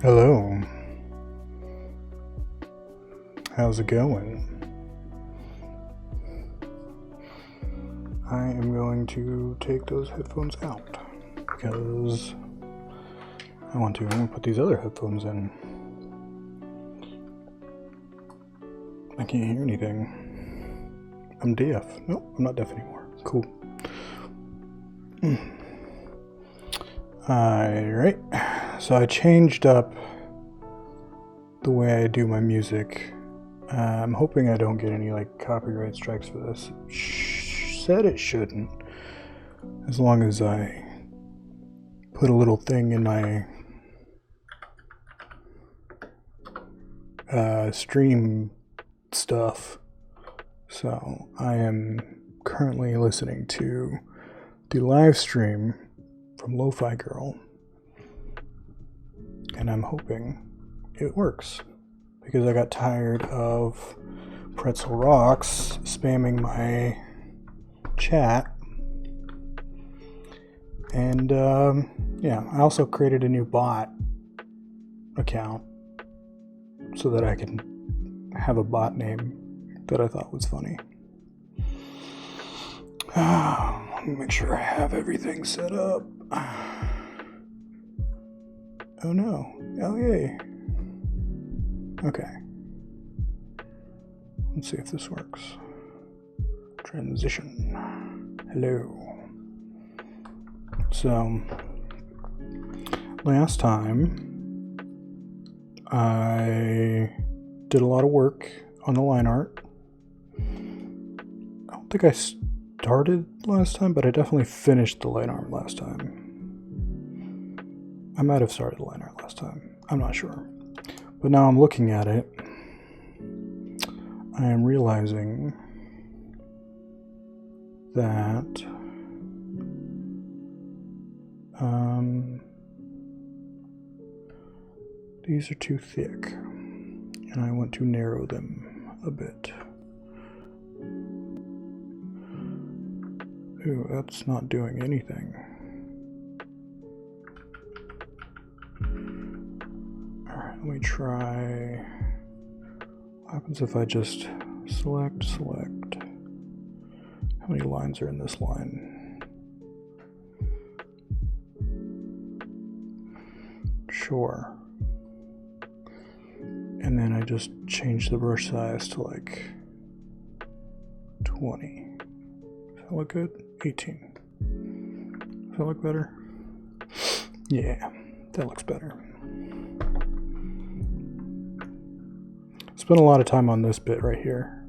Hello. How's it going? I am going to take those headphones out because I want to put these other headphones in. I can't hear anything. I'm deaf. Nope, I'm not deaf anymore. Cool. Alright, so I changed up the way I do my music. I'm hoping I don't get any copyright strikes for this. Said it shouldn't, as long as I put a little thing in my stream stuff. So I am currently listening to the live stream from Lofi Girl, and I'm hoping it works because I got tired of Pretzel Rocks spamming my chat. And yeah, I also created a new bot account so that I can have a bot name that I thought was funny. Let me make sure I have everything set up. Oh no. Oh yay. Okay. Let's see if this works. Transition. Hello. So, last time I did a lot of work on the line art. I don't think I started last time, but I definitely finished the line art last time. I might have started the line art last time. I'm not sure. But now I'm looking at it. I am realizing that these are too thick, and I want to narrow them a bit. Ooh, that's not doing anything. Alright, let me try. What happens if I just select? How many lines are in this line? Sure. And then I just change the brush size to 20. Does that look good? 18. Does that look better? Yeah, that looks better. Spent a lot of time on this bit right here,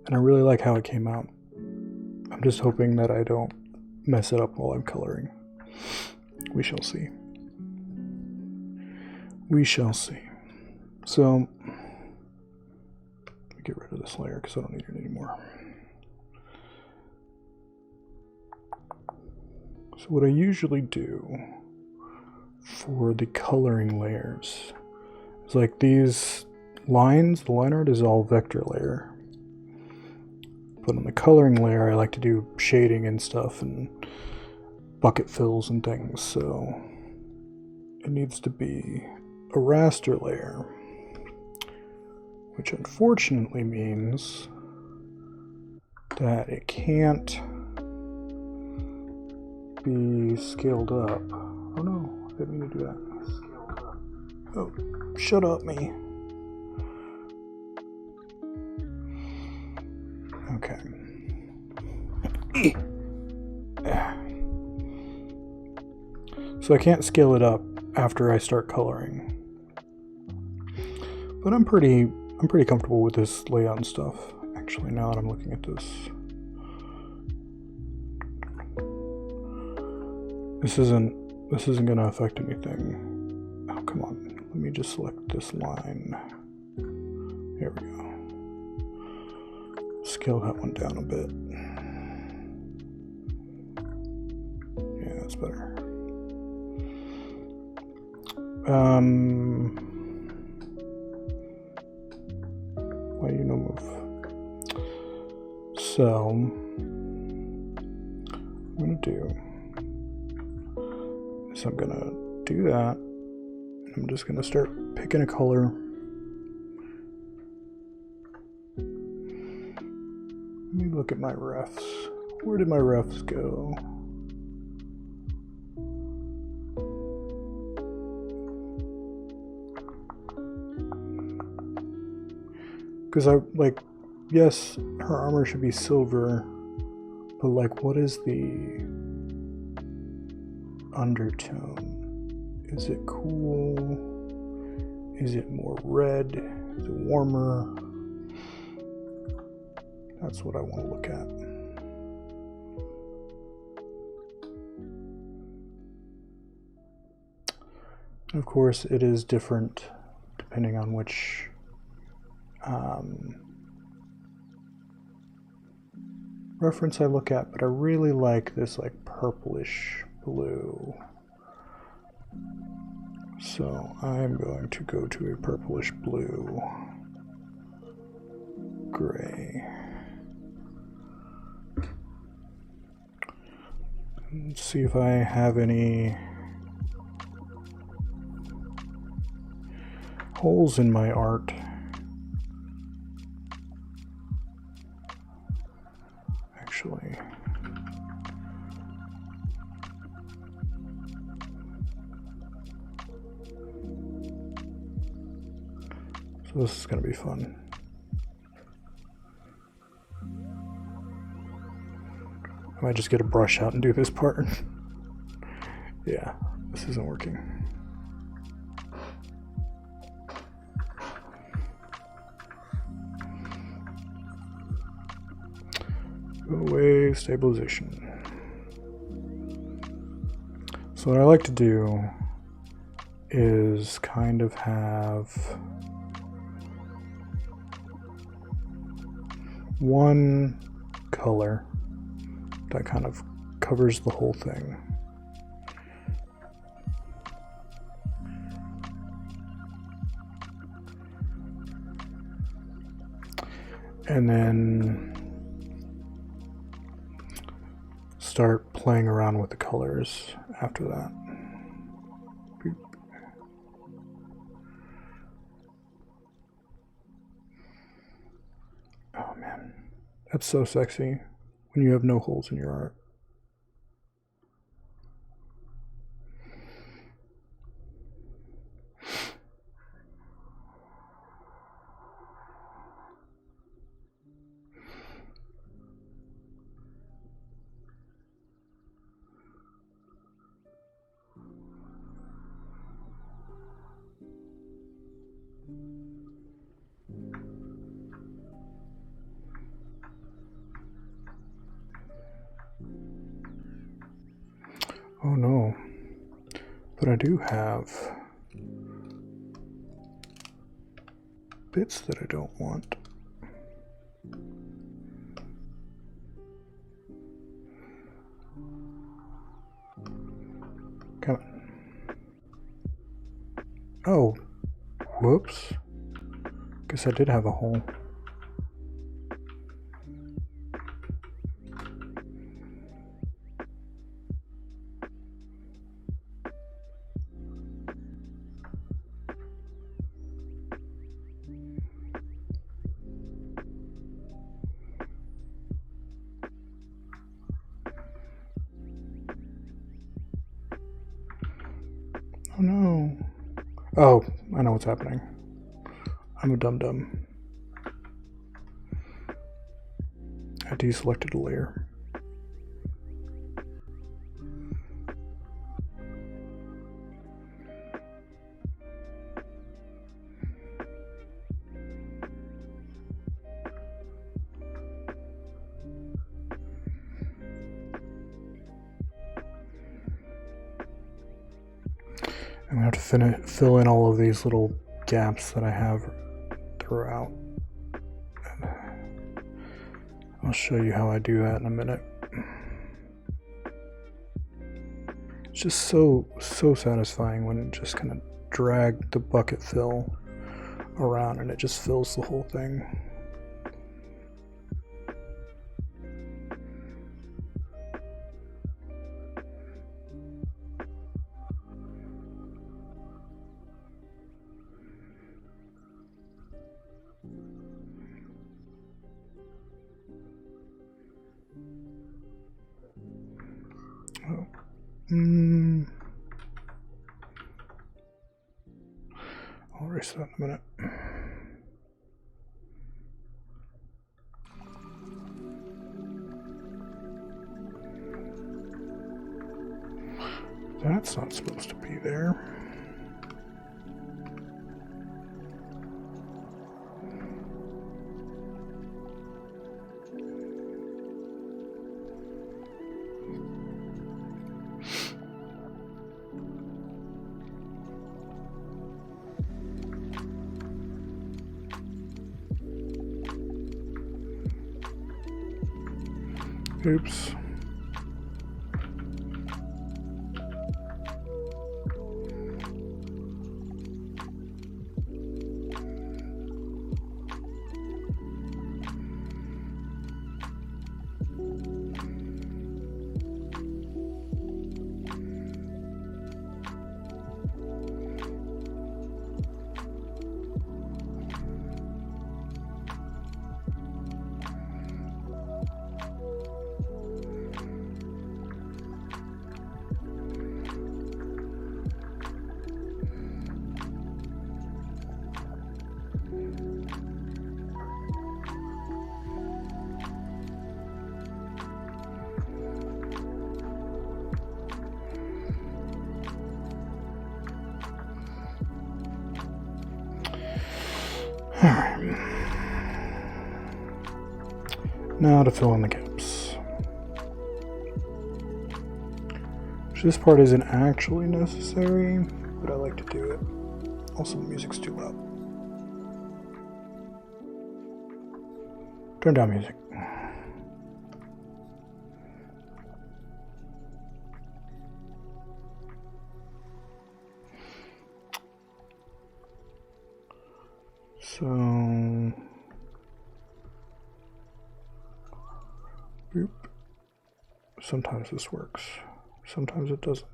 and I really like how it came out. I'm just hoping that I don't mess it up while I'm coloring. We shall see. We shall see. So, let me get rid of this layer because I don't need it anymore. So what I usually do for the coloring layers is these lines, the line art is all vector layer. But on the coloring layer, I like to do shading and stuff and bucket fills and things. So it needs to be a raster layer, which unfortunately means that it can't be scaled up. Oh no, I didn't mean to do that. Oh, shut up, me. Okay. So I can't scale it up after I start coloring. But I'm pretty comfortable with this layout and stuff. Actually, now that I'm looking at this. This isn't gonna affect anything. Oh, come on. Let me just select this line. There we go. Scale that one down a bit. Yeah, that's better. Why you no move? So I'm gonna do is I'm gonna do that, and I'm I'm just going to start picking a color. Let me look at my refs. Where did my refs go? Because I, like, yes, her armor should be silver, but like, what is the undertone? Is it cool? Is it more red? Is it warmer? That's what I want to look at. Of course, it is different depending on which reference I look at, but I really like this like purplish blue. So I'm going to go to a purplish blue gray. Let's see if I have any holes in my art. Actually, so this is going to be fun. I might just get a brush out and do this part. Yeah, this isn't working. Go away, stabilization. So what I like to do is kind of have one color that kind of covers the whole thing. And then start playing around with the colors after that. Boop. Oh man, that's so sexy when you have no holes in your art. Oh no, but I do have bits that I don't want. Come on. Oh, whoops. Guess I did have a hole. Oh no. Oh, I know what's happening. I'm a dum-dum. I deselected a layer. I'm gonna have to fill in all of these little gaps that I have throughout. I'll show you how I do that in a minute. It's just so satisfying when it just kind of drag the bucket fill around and it just fills the whole thing. I'll erase that in a minute. That's not supposed to be there. Oops. Alright. Now to fill in the gaps. Which this part isn't actually necessary, but I like to do it. Also, the music's too loud. Turn down music. So, boop. Sometimes this works, sometimes it doesn't.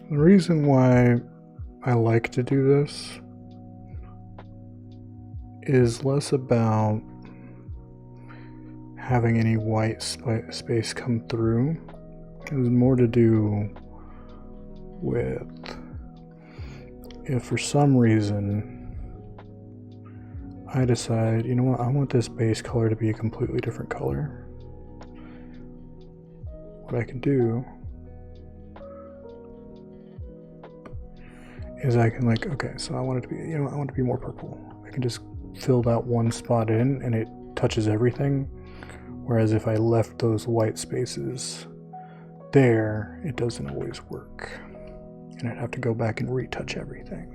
The reason why I like to do this is less about having any white space come through. It was more to do with if for some reason I decide, you know what, I want this base color to be a completely different color. What I can do is I can like, okay, so I want it to be, you know, I want it to be more purple. I can just fill that one spot in and it touches everything. Whereas if I left those white spaces there, it doesn't always work. And I'd have to go back and retouch everything,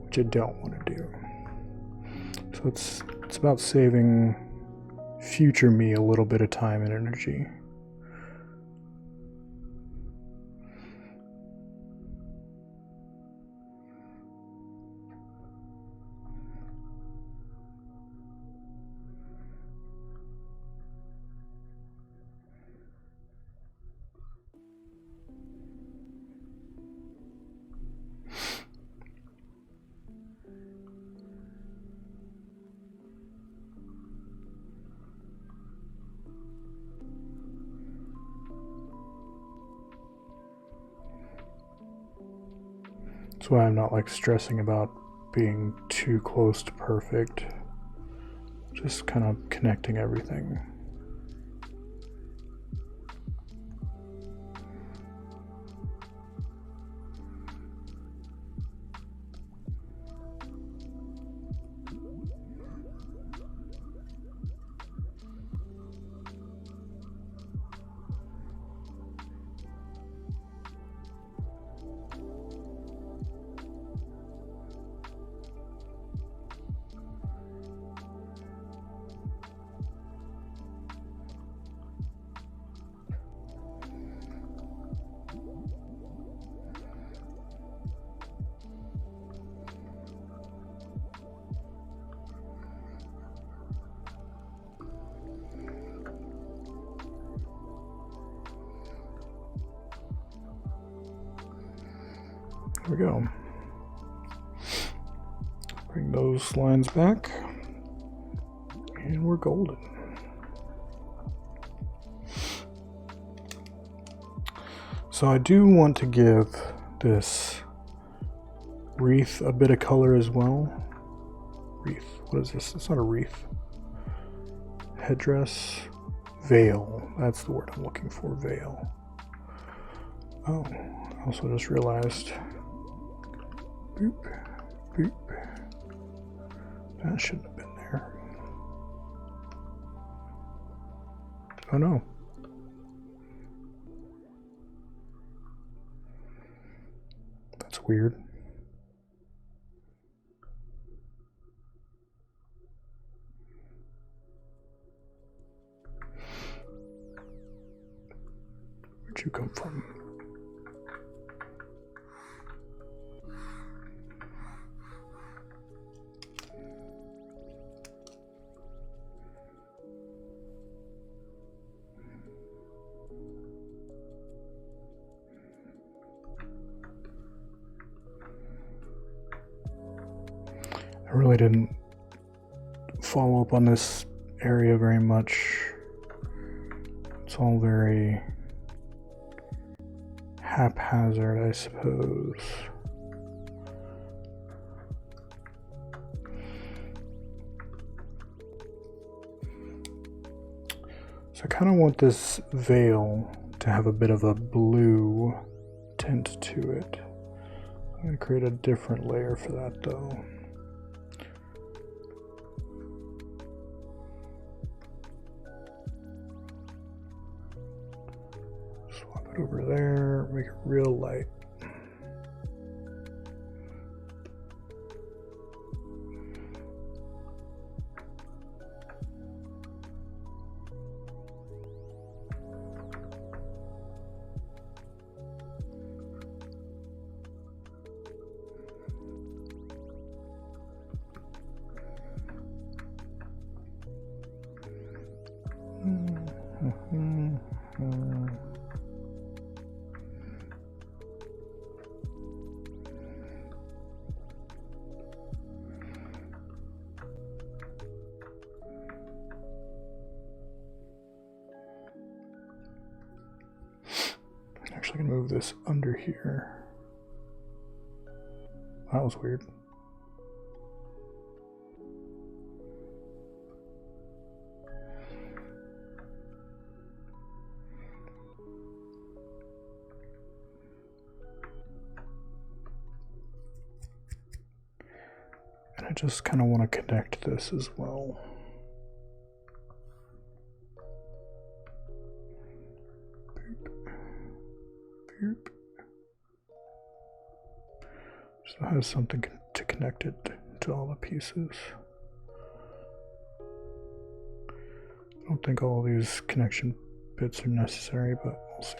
which I don't want to do. So it's about saving future me a little bit of time and energy. That's why I'm not like stressing about being too close to perfect. Just kind of connecting everything. There we go. Bring those lines back, and we're golden. So I do want to give this wreath a bit of color as well. Wreath, what is this? It's not a wreath. Headdress, veil, that's the word I'm looking for, veil. Oh, I also just realized, boop, boop, that shouldn't have been there. Oh no. That's weird. Where'd you come from? I really didn't follow up on this area very much. It's all very haphazard, I suppose. So I kind of want this veil to have a bit of a blue tint to it. I'm going to create a different layer for that though. Swap it over there, make it real light. Actually, I can move this under here. That was weird. And I just kind of want to connect this as well. So it has something to connect it to all the pieces. I don't think all these connection bits are necessary, but we'll see.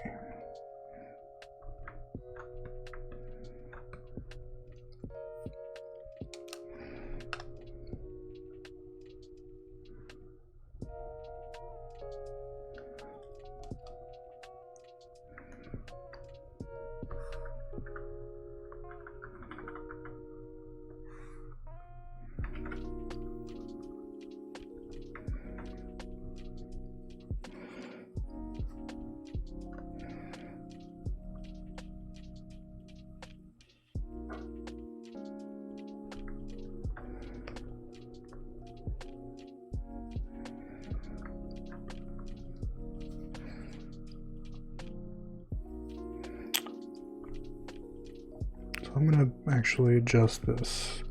I'm going to actually adjust this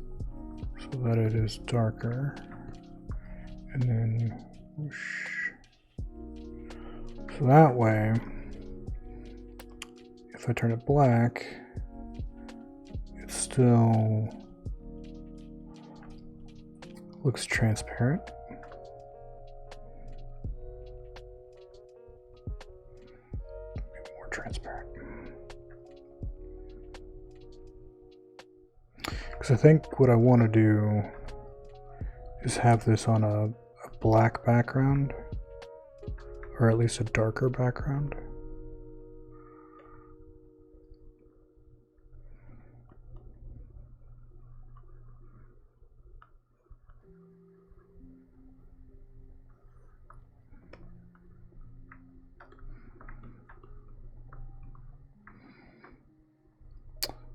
so that it is darker, and then whoosh. So that way, if I turn it black, it still looks transparent. More transparent. Because I think what I want to do is have this on a black background, or at least a darker background.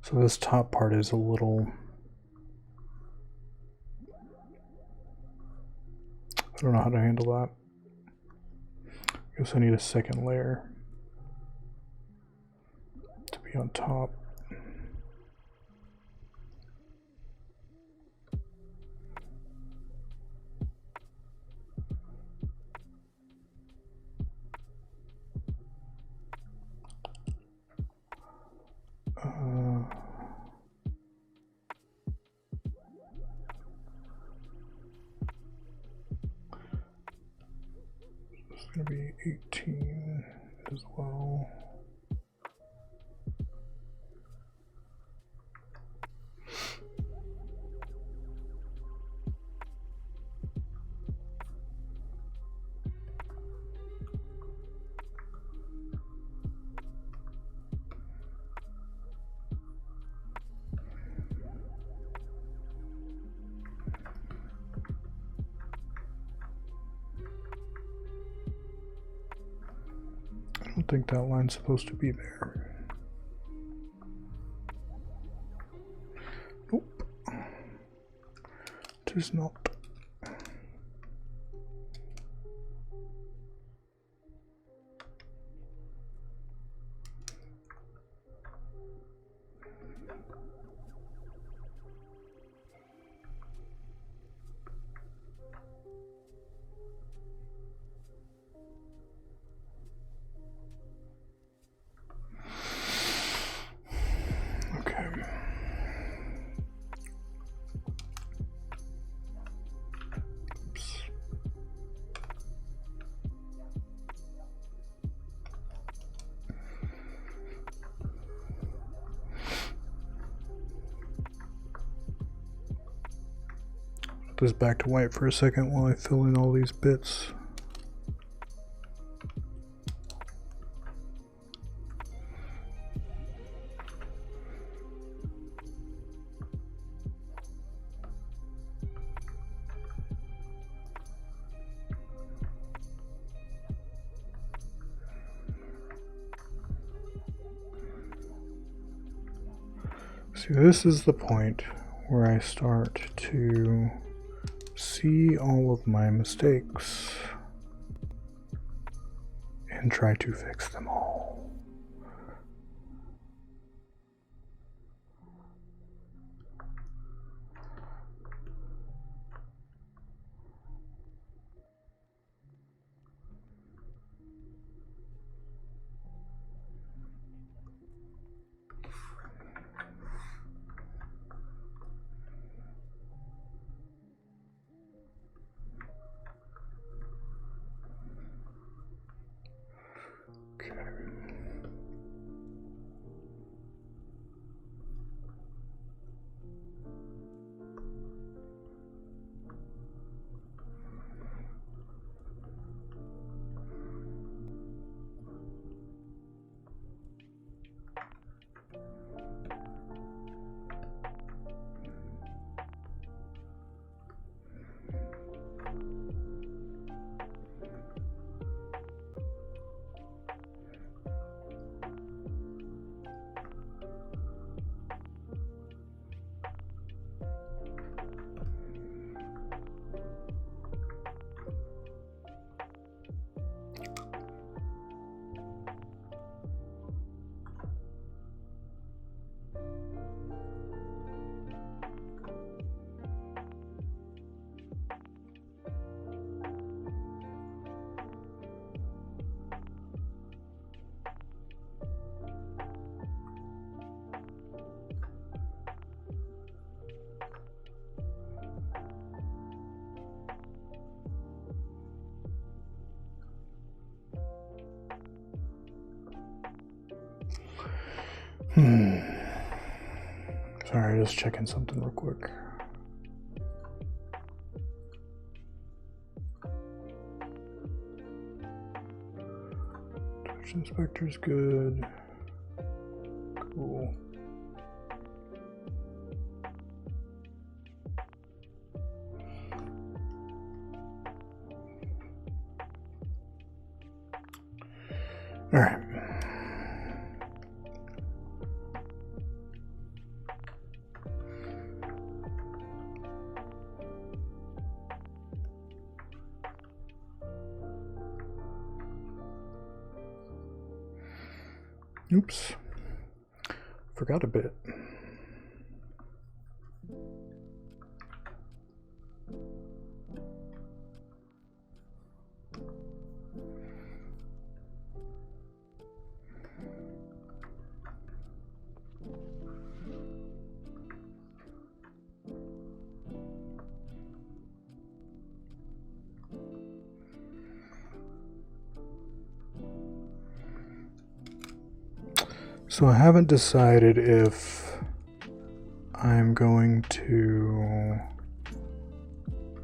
So this top part is a little, I don't know how to handle that. I guess I need a second layer to be on top. It's going to be 18 as well. I don't think that line's supposed to be there. Nope. It is not. This back to white for a second while I fill in all these bits. See, this is the point where I start to see all of my mistakes and try to fix them all. Okay. Sorry, just checking something real quick. Touch inspector's good. Cool. All right. Oops. Forgot a bit. So I haven't decided if I'm going to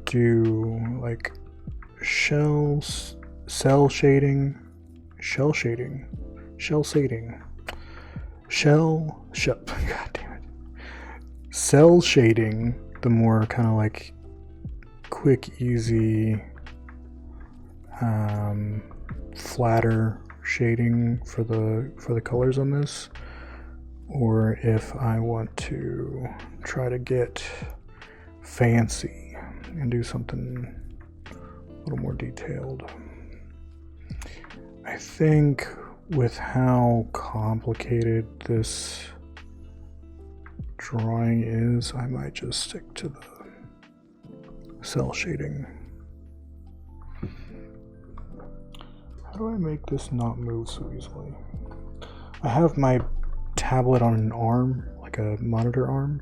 do like shell shading, god damn it, cell shading, the more kind of like quick, easy, flatter shading for the colors on this, or if I want to try to get fancy and do something a little more detailed. I think with how complicated this drawing is, I might just stick to the cell shading. How do I make this not move so easily? I have my tablet on an arm, like a monitor arm,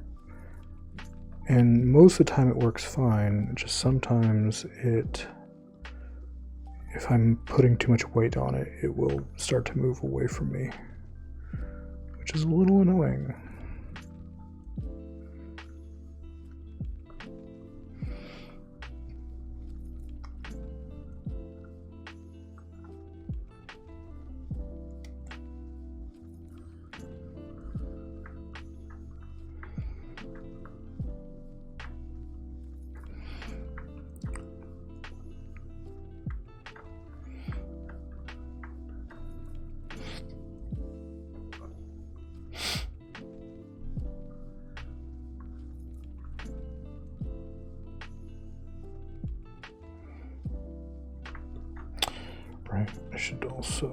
and most of the time it works fine. Just sometimes if I'm putting too much weight on it, it will start to move away from me, which is a little annoying. Right, I should also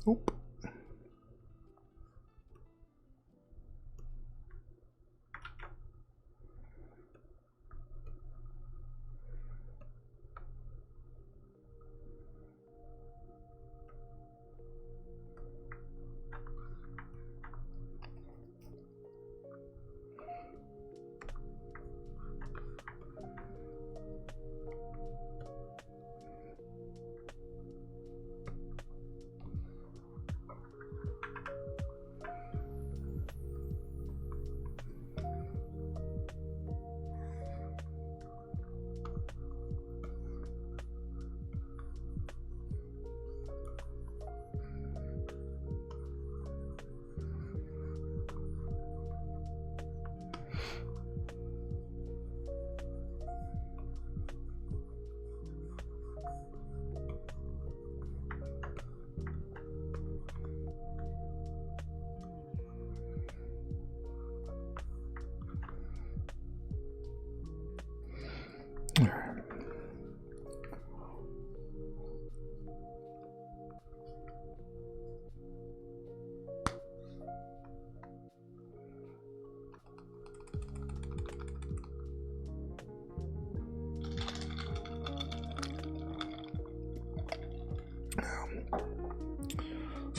oop.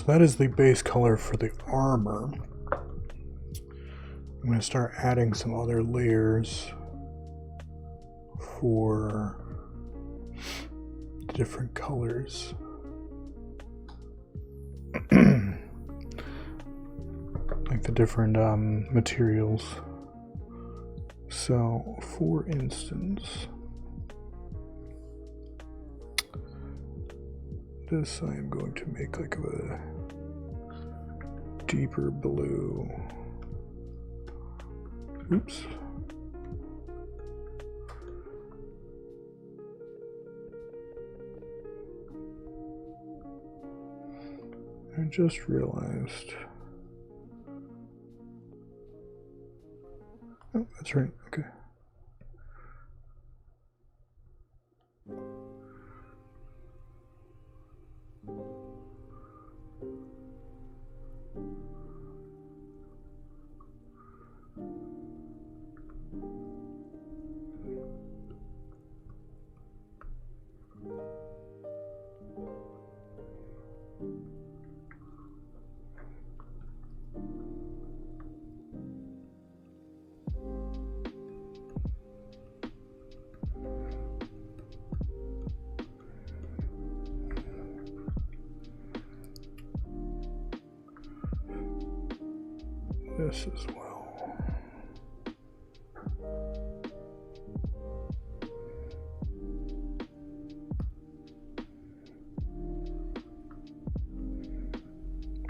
that is the base color for the armor. I'm going to start adding some other layers for the different colors. Like the different materials. So, for instance, this I am going to make like a deeper blue. Oops. I just realized. Oh, that's right. Okay. This as well.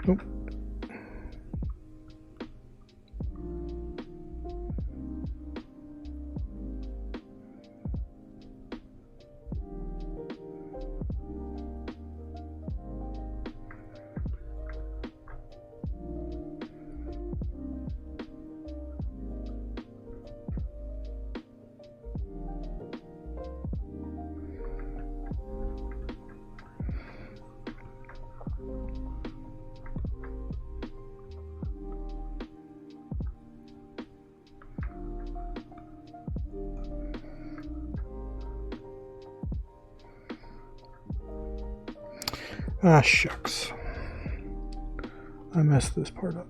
Nope. Ah, shucks. I messed this part up.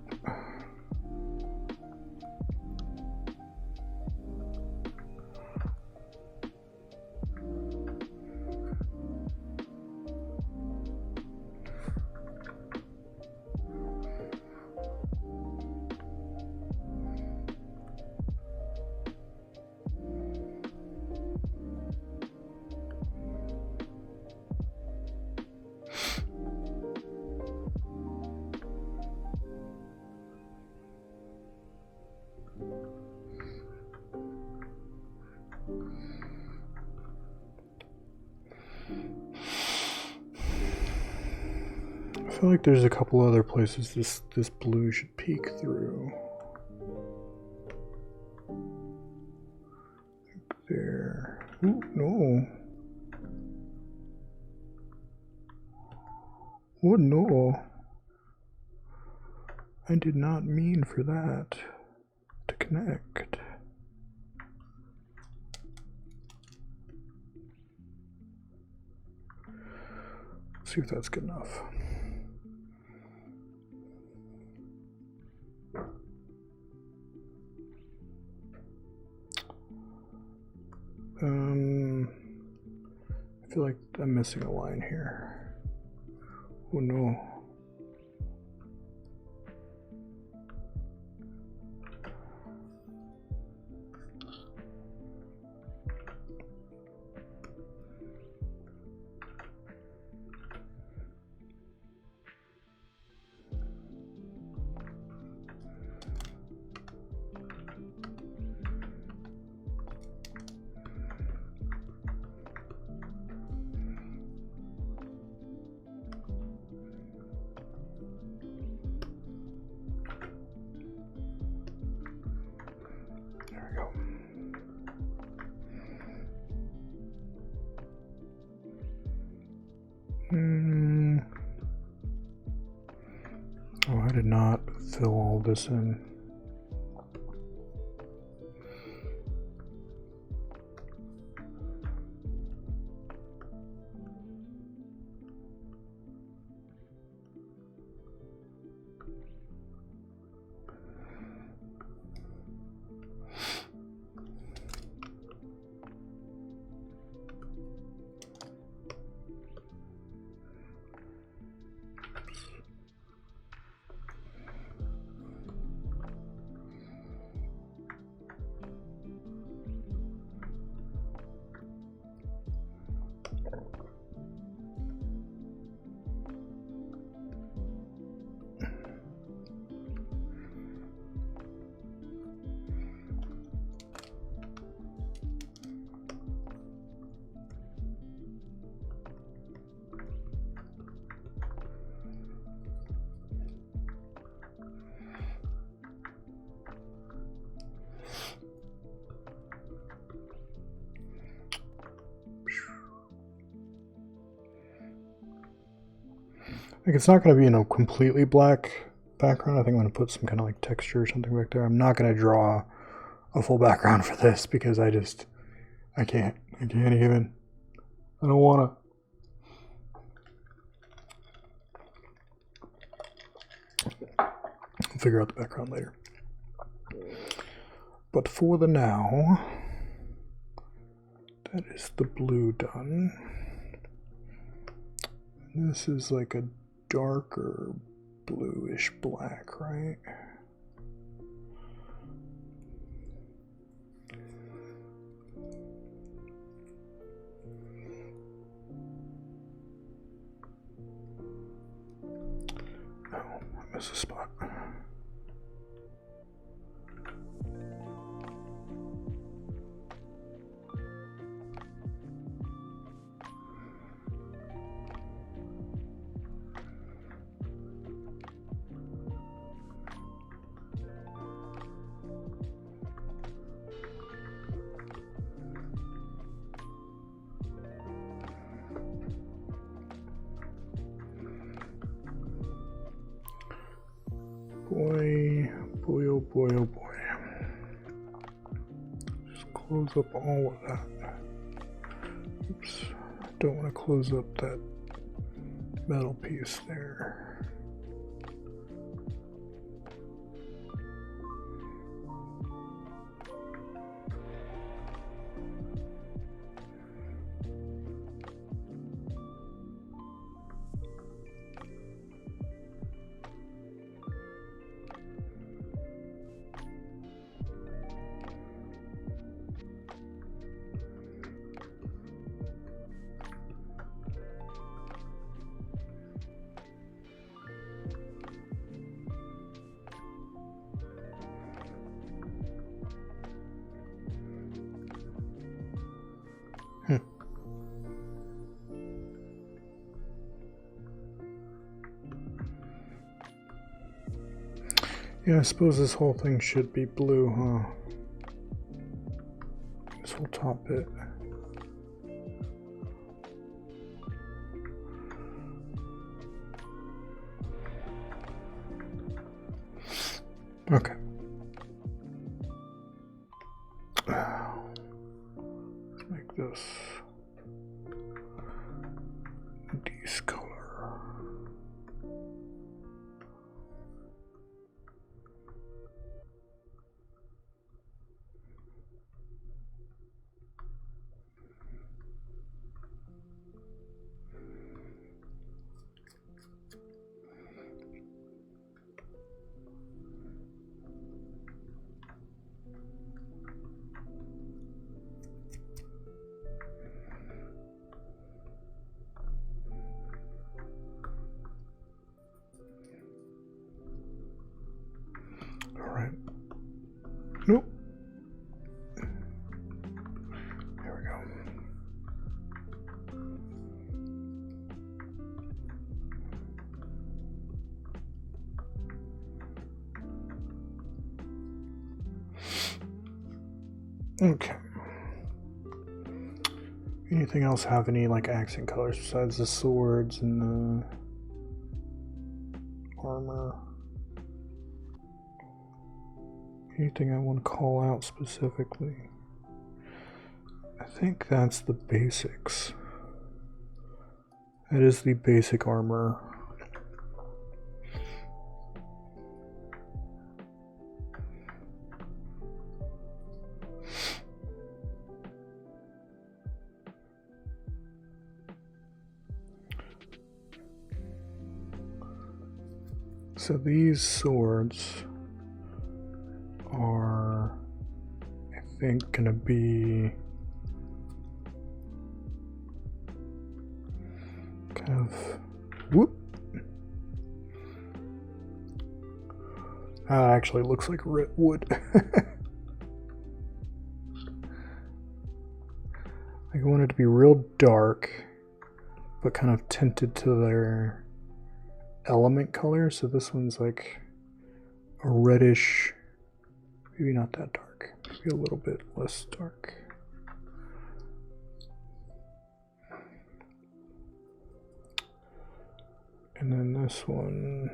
I feel like there's a couple other places this blue should peek through. Like there. Ooh, no. Oh no. I did not mean for that to connect. Let's see if that's good enough. I feel like I'm missing a line here. Oh no. Oh, I did not fill all this in. Like, it's not going to be in a completely black background. I think I'm going to put some kind of like texture or something back there. I'm not going to draw a full background for this because I can't even. I don't want to. I'll figure out the background later. But for the now, that is the blue done. This is like a darker bluish black, right? Oh, I missed a spot. Boy, oh boy, oh boy. Just close up all of that. Oops, don't want to close up that metal piece there. Yeah, I suppose this whole thing should be blue, huh? This whole top bit. Okay. Let's make this this color. Nope. There we go. Okay. Anything else have any like accent colors besides the swords and the armor? Anything I want to call out specifically? I think that's the basics. That is the basic armor. So these swords are, I think, gonna be kind of whoop. That actually looks like wood. I want it to be real dark, but kind of tinted to their element color. So this one's like a reddish, maybe not that dark, maybe a little bit less dark. And then this one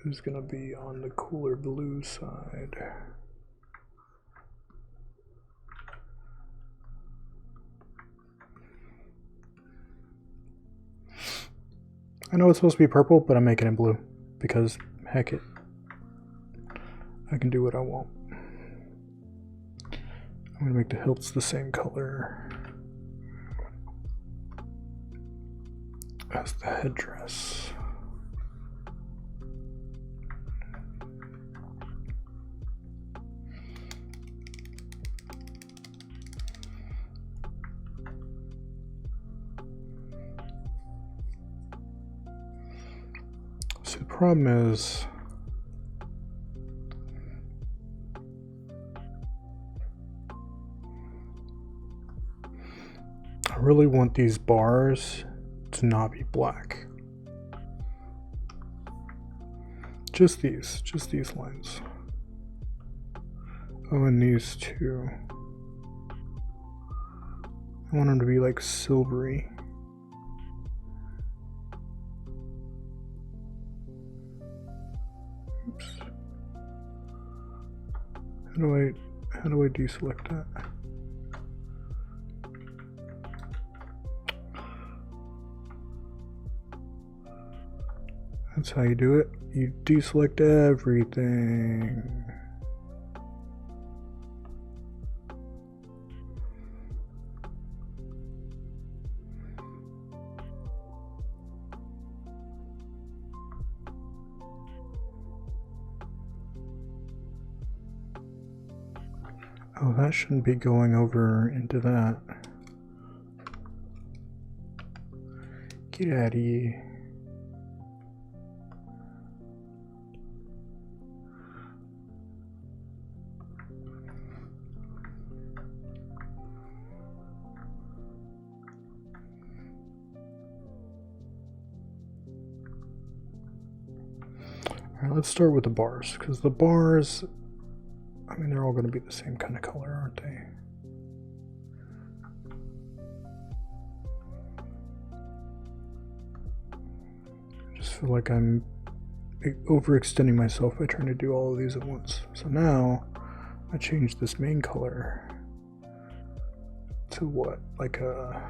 is going to be on the cooler blue side. I know it's supposed to be purple, but I'm making it blue because heck it. I can do what I want. I'm going to make the hilts the same color as the headdress. So the problem is I really want these bars to not be black. Just these lines. Oh, and these two. I want them to be like silvery. Oops. How do I deselect that? That's how you do it. You deselect everything. Oh, that shouldn't be going over into that. Get out of here. Alright, let's start with the bars, because the bars, I mean, they're all going to be the same kind of color, aren't they? I just feel like I'm overextending myself by trying to do all of these at once. So now, I change this main color to what? Like a...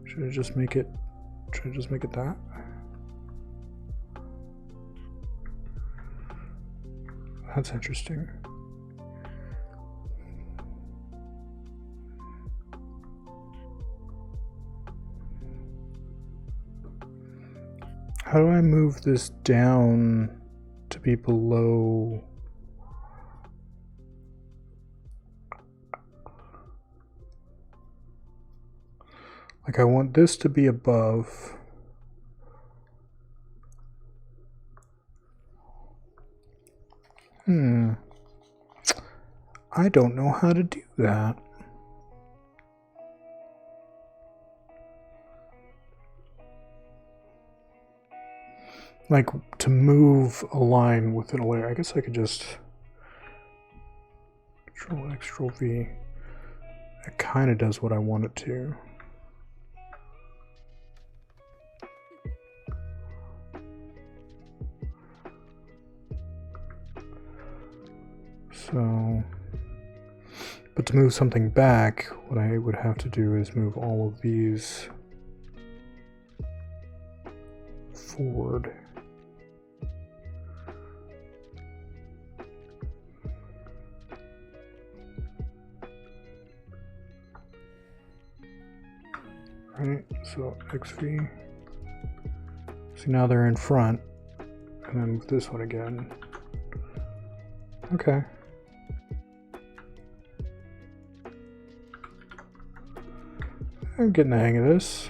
Should I just make it that? That's interesting. How do I move this down to be below? Like I want this to be above. I don't know how to do that. Like to move a line within a layer. I guess I could just Control X, Control V. It kind of does what I want it to. So, but to move something back, what I would have to do is move all of these forward. Right, so XV. See, now they're in front, and then move this one again. Okay. I'm getting the hang of this.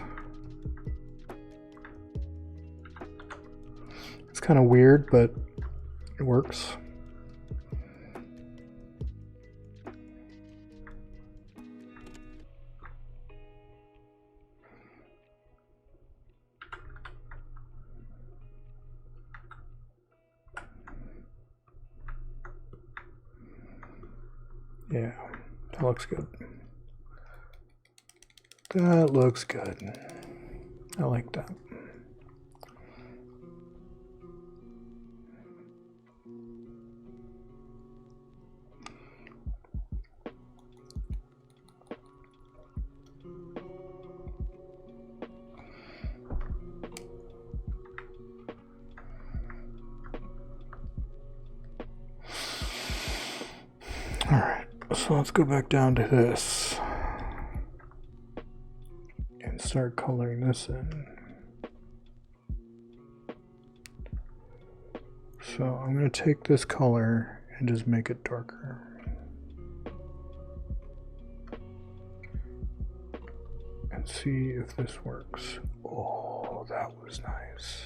It's kind of weird, but it works. Yeah, that looks good. That looks good. I like that. Alright, so let's go back down to this and start coloring this in. So I'm going to take this color and just make it darker. And see if this works. Oh, that was nice.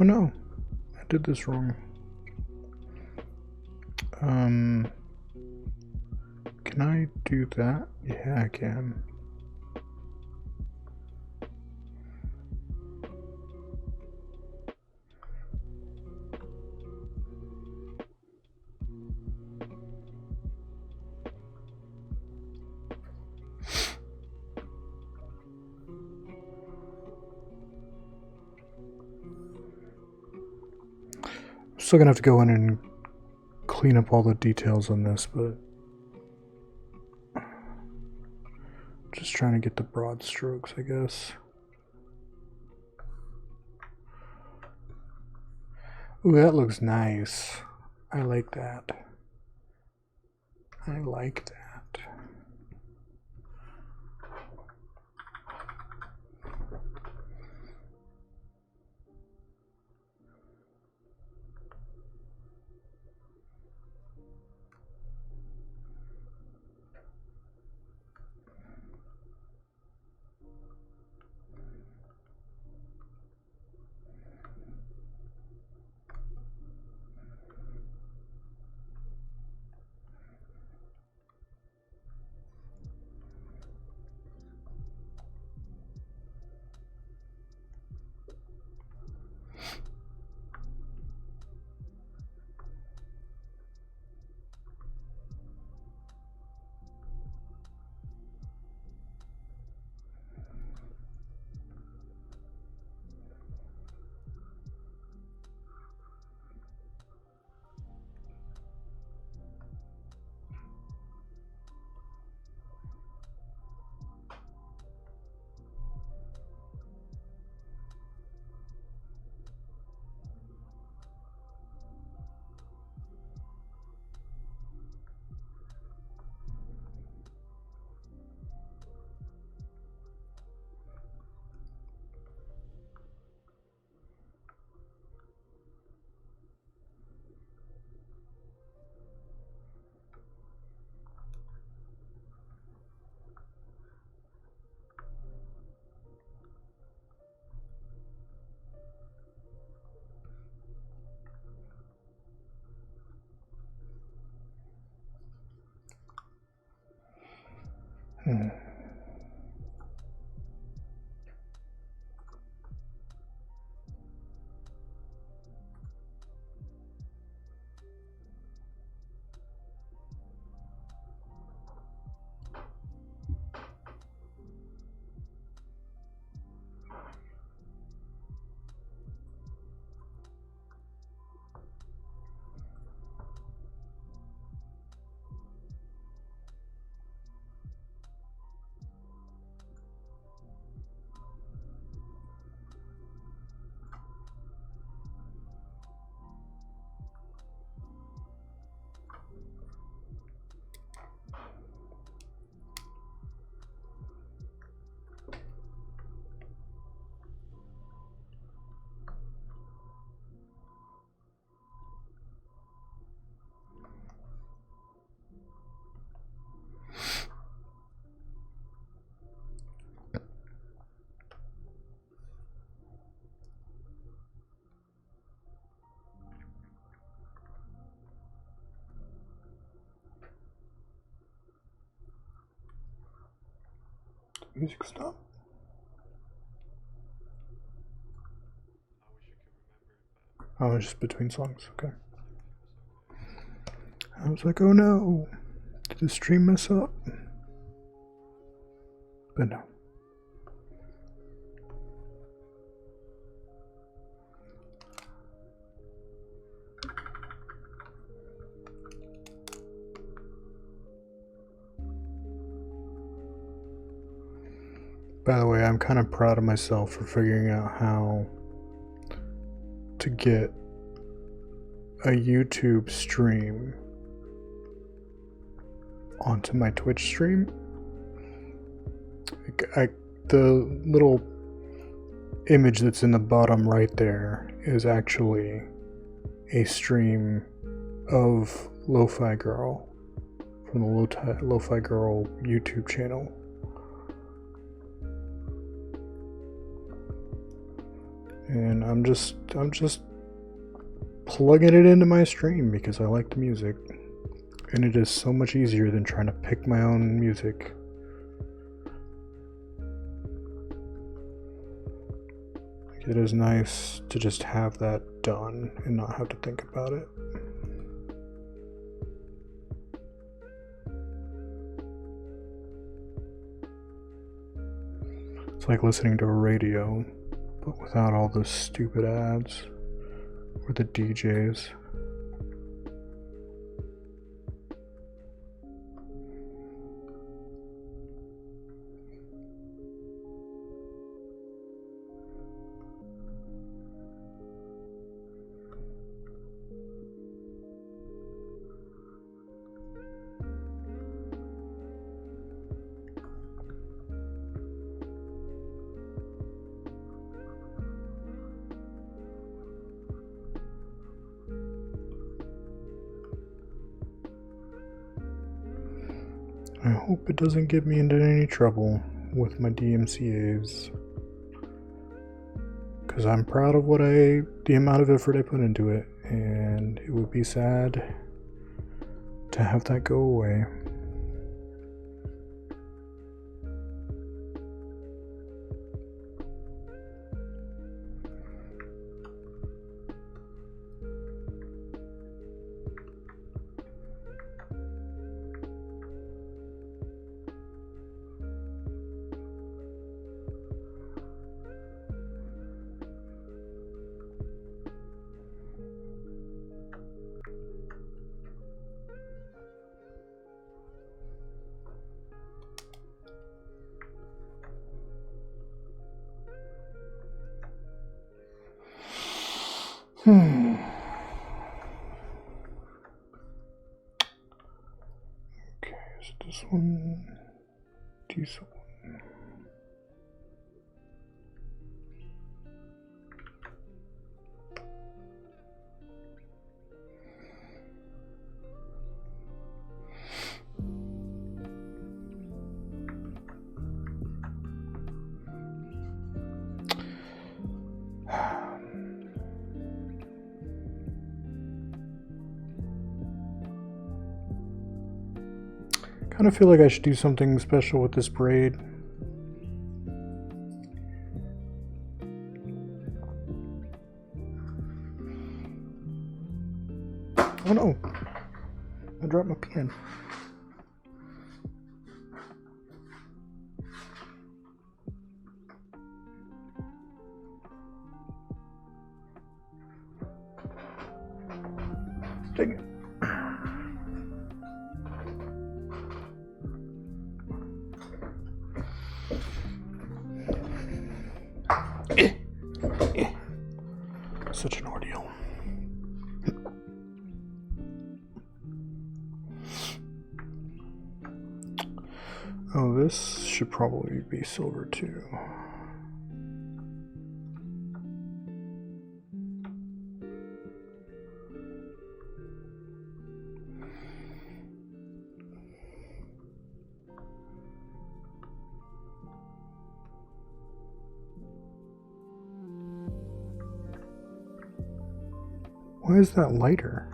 Oh no, I did this wrong. Can I do that? Yeah, I can. Still gonna have to go in and clean up all the details on this, but just trying to get the broad strokes, I guess. Ooh, that looks nice. I like that. I like that. Hmm. Music stop. Oh, it's just between songs. Okay. I was like, oh no, did the stream mess up? But no. By the way, I'm kind of proud of myself for figuring out how to get a YouTube stream onto my Twitch stream. The little image that's in the bottom right there is actually a stream of Lofi Girl from the Lofi Girl YouTube channel. And I'm just plugging it into my stream because I like the music. And it is so much easier than trying to pick my own music. It is nice to just have that done and not have to think about it. It's like listening to a radio, but without all those stupid ads or the DJs. I hope it doesn't get me into any trouble with my DMCAs, because I'm proud of the amount of effort I put into it, and it would be sad to have that go away. Okay, is it this one? Diesel one. I kind of feel like I should do something special with this braid. Oh no, I dropped my pen. Dang it. Such an ordeal. Oh, this should probably be silver too. Why is that lighter?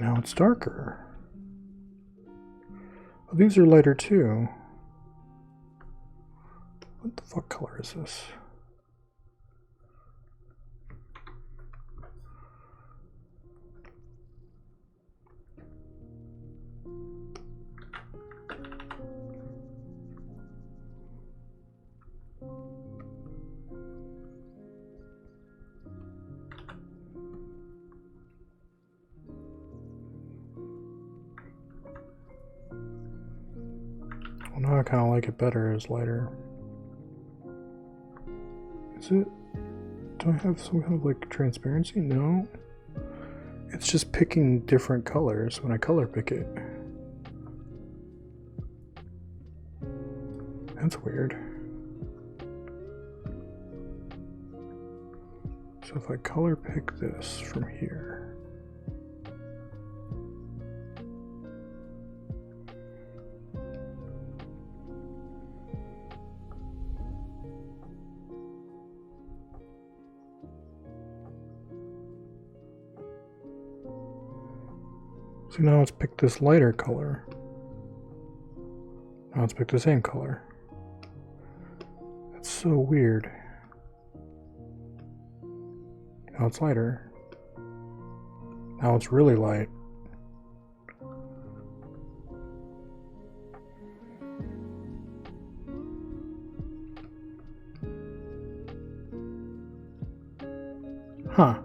now it's darker. Oh, these are lighter too. What the fuck color is this? Well, now I kind of like it better as lighter. Is it? Do I have some kind of like transparency? No. It's just picking different colors when I color pick it. That's weird. So if I color pick this from here. So now let's pick this lighter color. Now let's pick the same color. That's so weird. Now it's lighter. Now it's really light. Huh.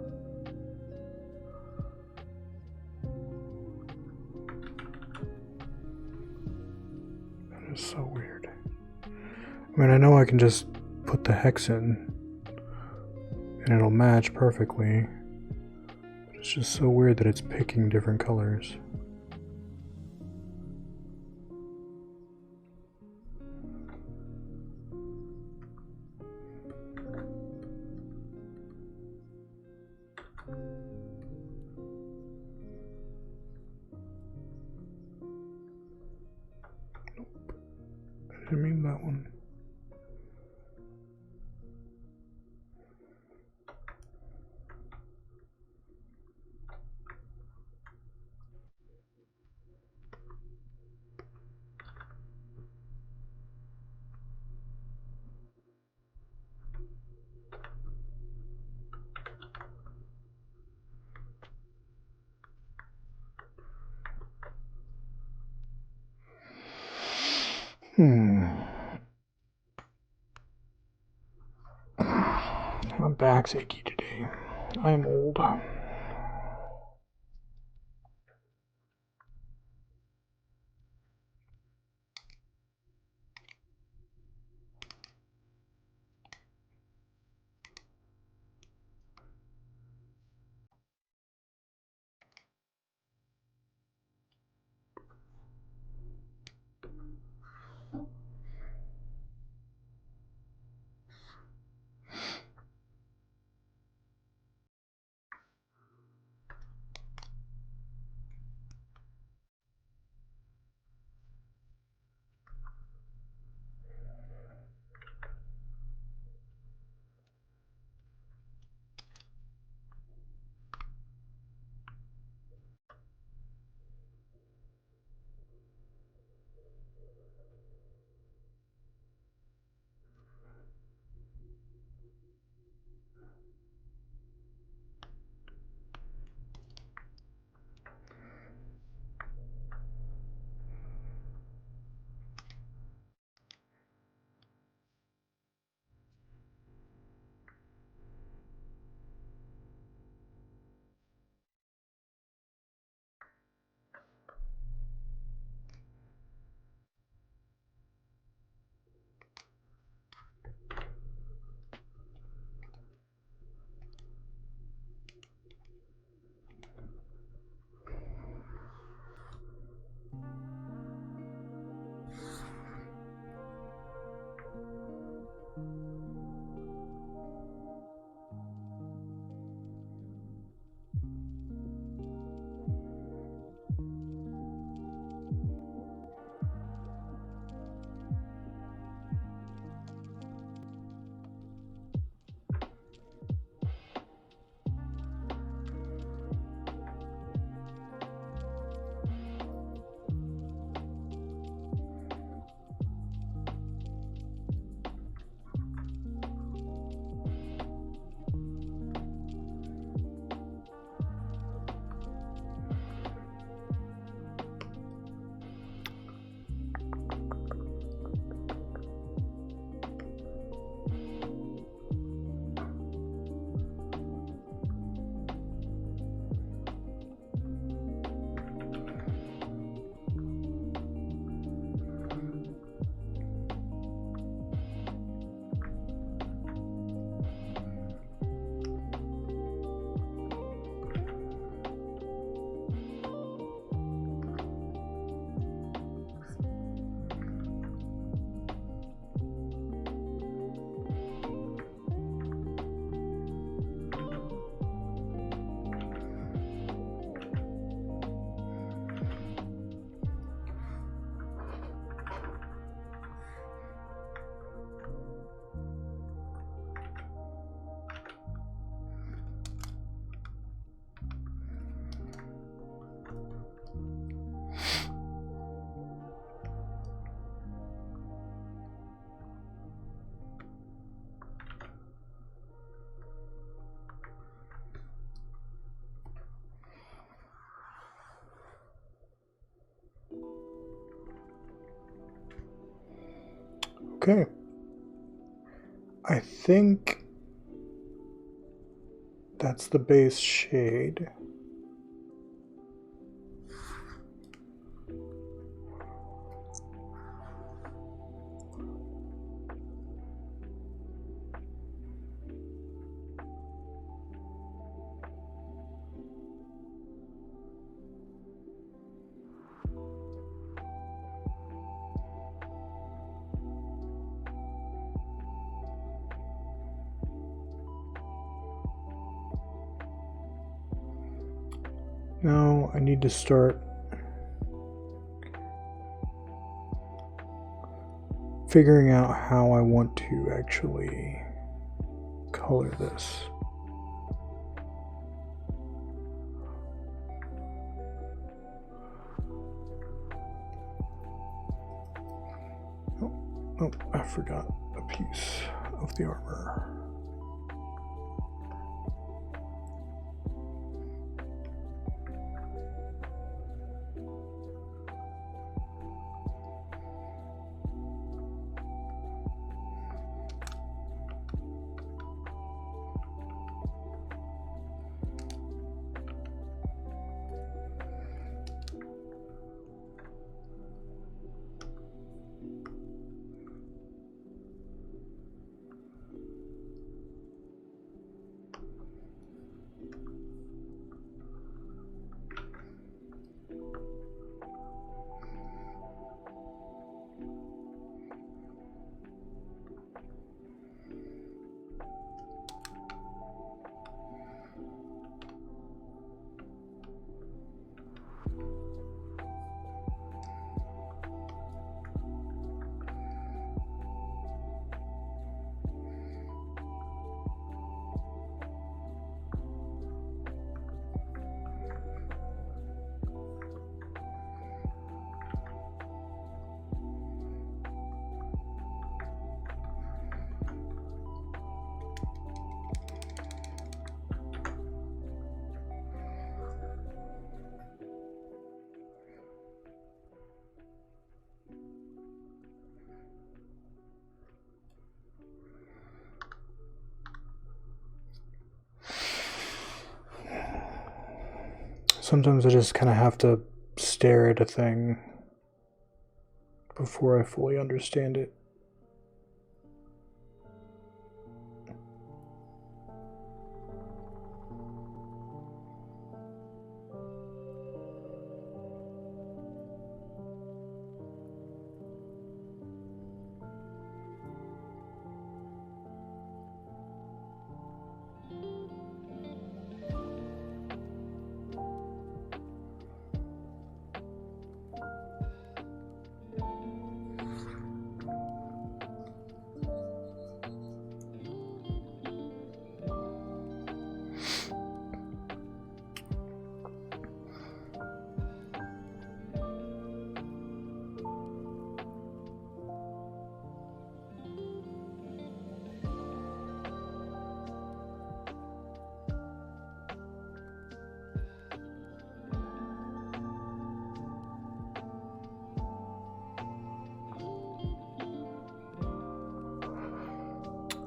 That is so weird. I mean, I know I can just put the hex in and it'll match perfectly. But it's just so weird that it's picking different colors. I didn't mean that one. My back's achy today. I am old. Okay. I think that's the base shade. Now I need to start figuring out how I want to actually color this. Oh, I forgot a piece of the armor. Sometimes I just kind of have to stare at a thing before I fully understand it.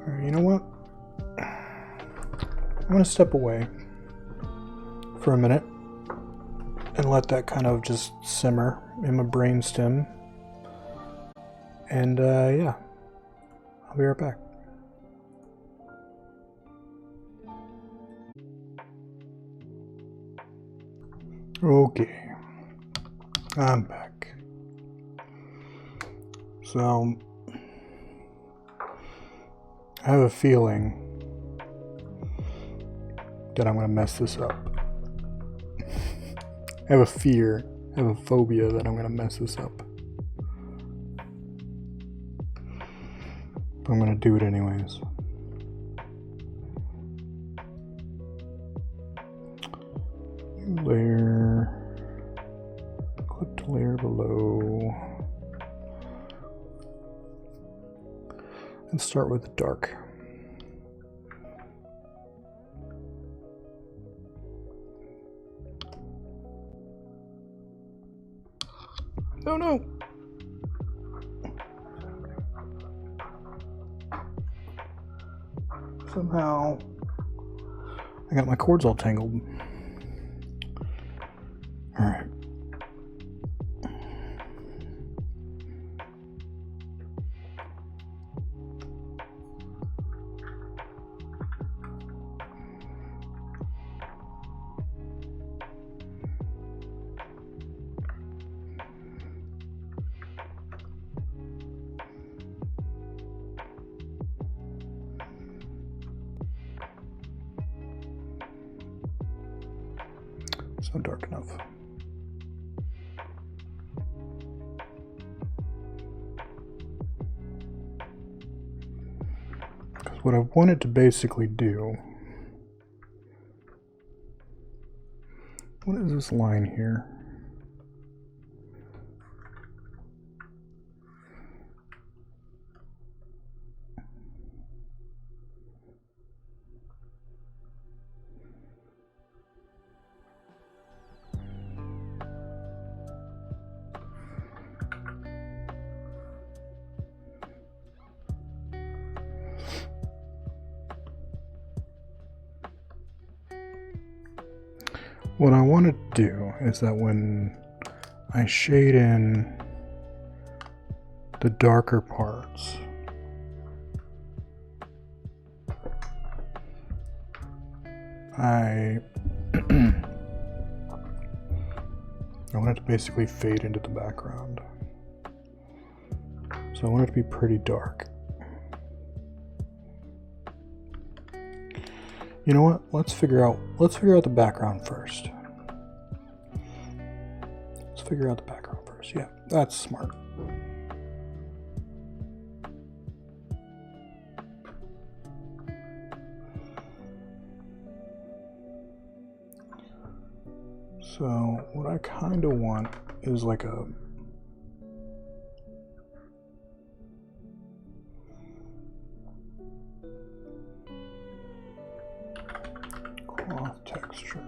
Alright, you know what? I'm going to step away for a minute and let that kind of just simmer in my brainstem. And yeah, I'll be right back. Okay, I'm back. So, I have a feeling that I'm going to mess this up. I have a fear, I have a phobia that I'm going to mess this up. But I'm going to do it anyways. Layer, click to layer below, and start with the dark. Oh no! Somehow I got my cords all tangled. Alright. It's not dark enough. Because what I wanted to basically do, what is this line here? What I want to do is that when I shade in the darker parts, I want it to basically fade into the background. So I want it to be pretty dark. You know what? Let's figure out the background first. Let's figure out the background first. Yeah, that's smart. So what I kind of want is like a cloth texture.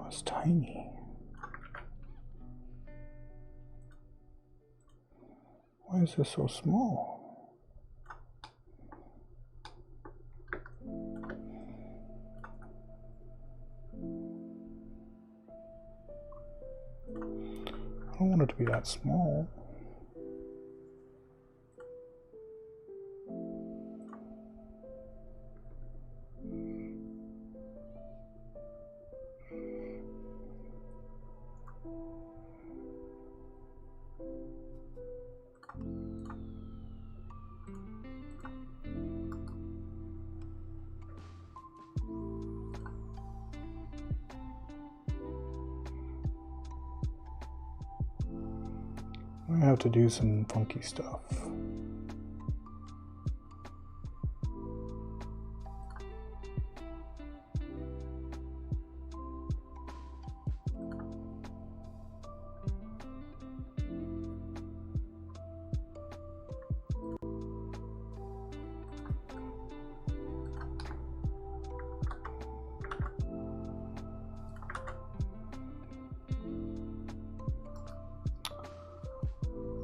It's tiny. Why is this so small? I don't want it to be that small. I have to do some funky stuff.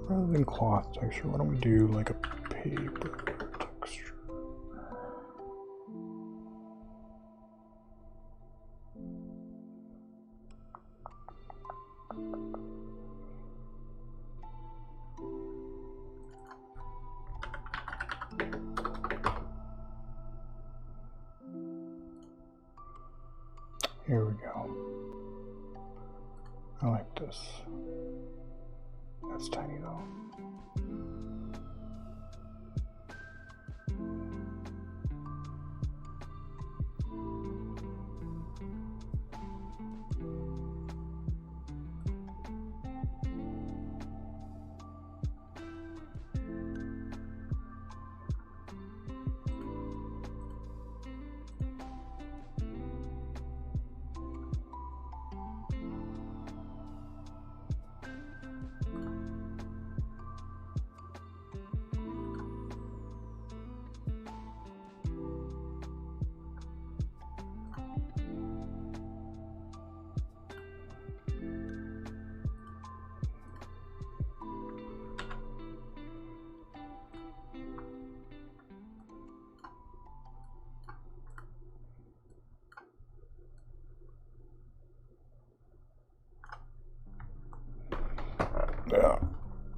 Rather than cloth texture, why don't we do like a paper texture? Here we go. I like this. That's tiny though.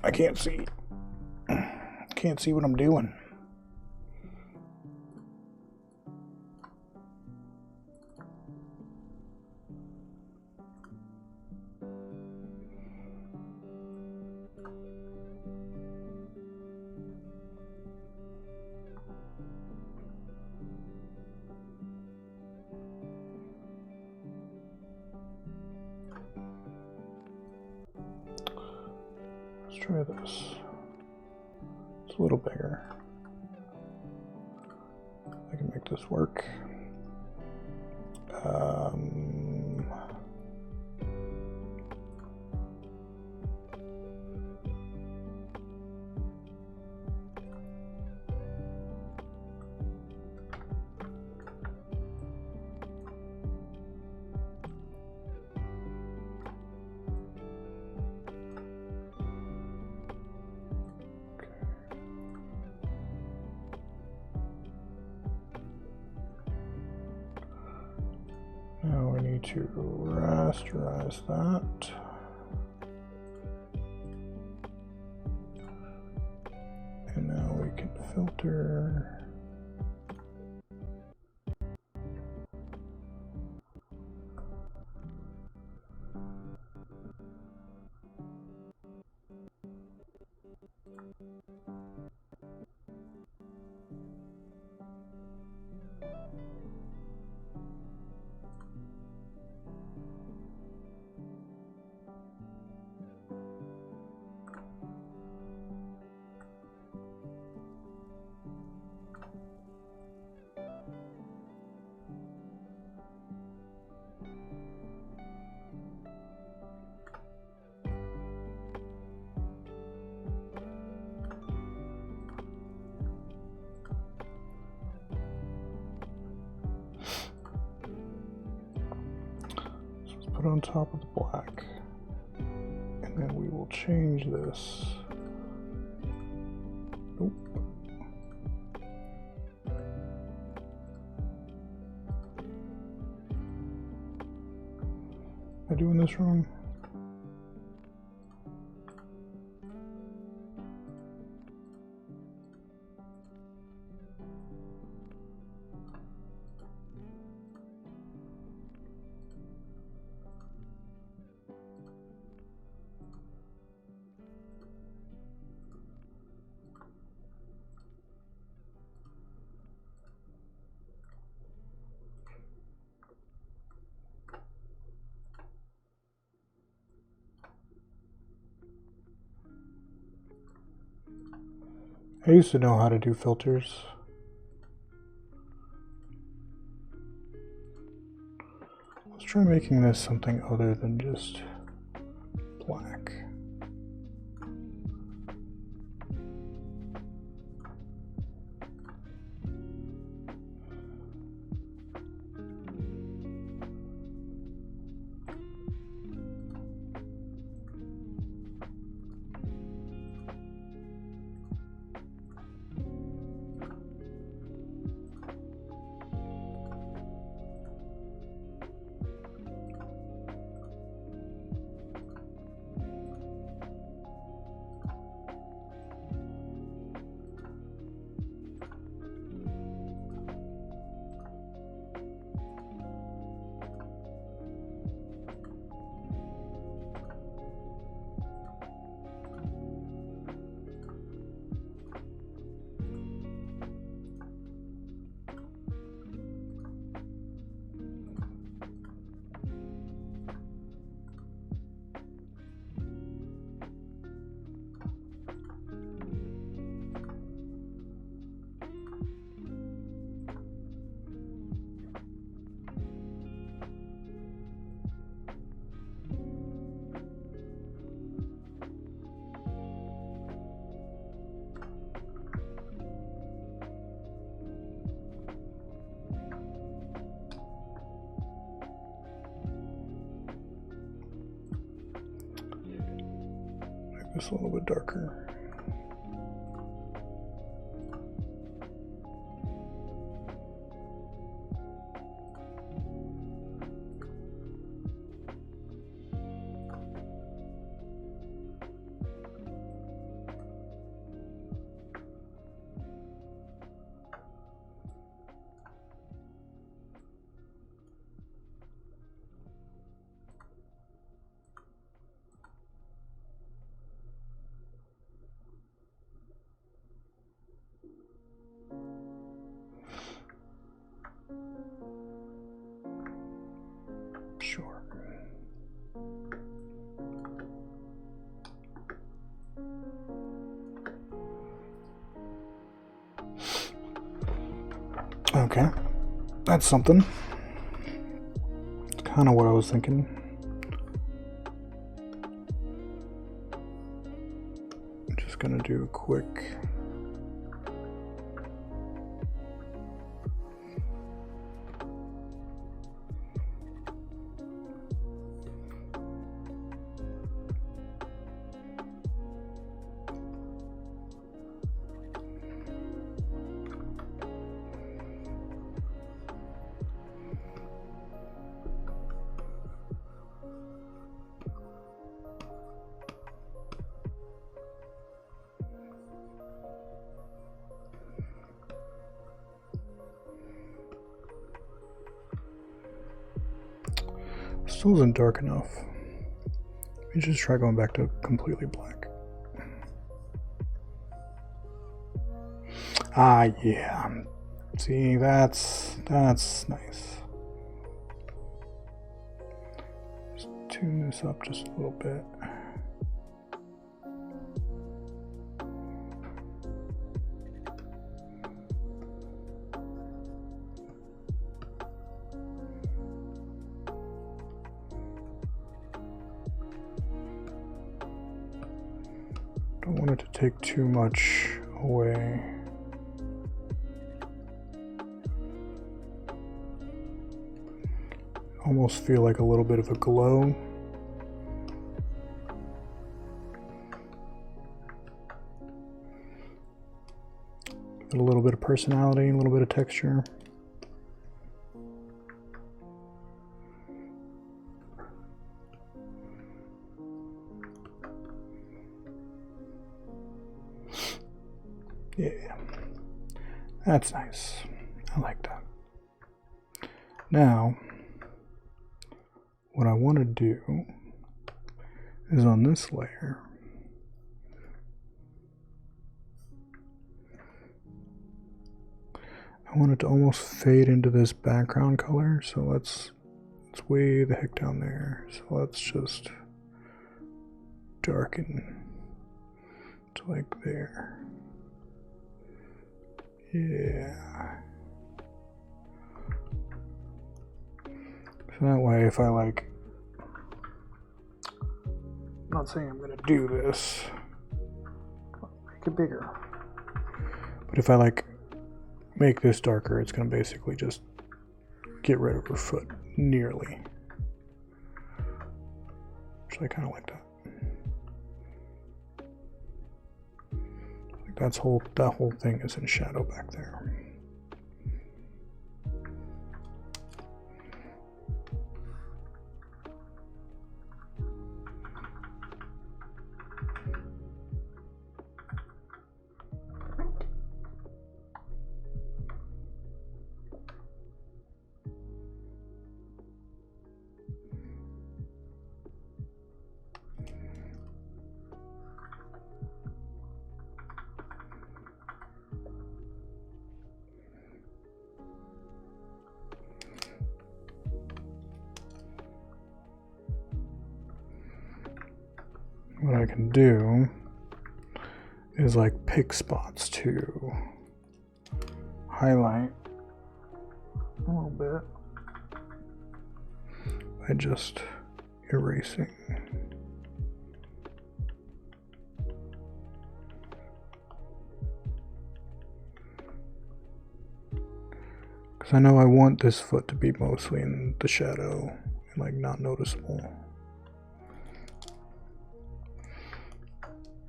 I can't see. Can't see what I'm doing. Let's try this. It's a little bigger. I can make this work. Now we need to rasterize that. And now we can filter. Put on top of the black, and then we will change this. Nope. Am I doing this wrong? I used to know how to do filters. Let's try making this something other than just black. Just a little bit darker. Sure. Okay, that's something. It's kind of what I was thinking. I'm just gonna do a quick still isn't dark enough. Let me just try going back to completely black. Ah, yeah. See, that's nice. Just tune this up just a little bit. Don't want it to take too much away. Almost feel like a little bit of a glow. A little bit of personality, a little bit of texture. Yeah, that's nice. I like that. Now, what I want to do is on this layer, I want it to almost fade into this background color. So let's way the heck down there. So let's just darken to like there. Yeah. So that way, if I like, I'm not saying I'm gonna do this, make it bigger. But if I like make this darker, it's gonna basically just get rid of her foot nearly. Which I kind of like that. That whole thing is in shadow back there. What I can do is like pick spots to highlight a little bit by just erasing. Because I know I want this foot to be mostly in the shadow and like not noticeable.